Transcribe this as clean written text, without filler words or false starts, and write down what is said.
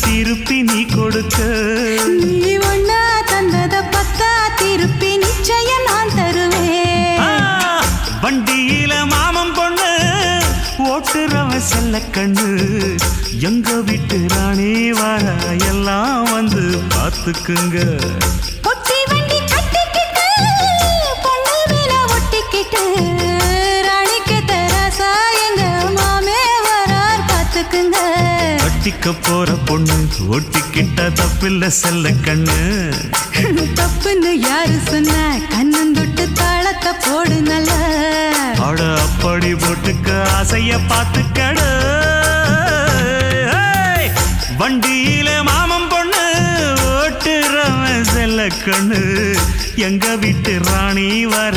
திருப்பி நீ கொடுக்க நீ ஒன்னா தந்தத பத்தா திருப்பி நிச்சயம் நான் தருவேன் வண்டியில மாமன் பொண்ணு ஓட்டுறவ செல்ல கண்ணு எங்க வீட்டு ராணி வர எல்லாம் வந்து பார்த்துக்குங்க பொட்டி வண்டி கட்டிக்கிட்டு பொண்ணு மேல ஒட்டிக்கிட்டு ராணிக்கு தராசா எங்க மாமே வரார் பார்த்துக்குங்க ஒட்டிக்க போற பொண்ணு ஒட்டிக்கிட்ட தப்பில்ல செல்ல கண்ணு தப்புன்னு யாரு சொன்ன கண்ணந்தொட்டு தாளத்தை போடு நல்ல அட அப்படி போட்டுக்க ஆசைய பார்த்துக்கட வண்டியில மாமன் பொண்ணு ஓட்டுறவன் செல்ல கண்ணு எங்க வீட்டு ராணி வர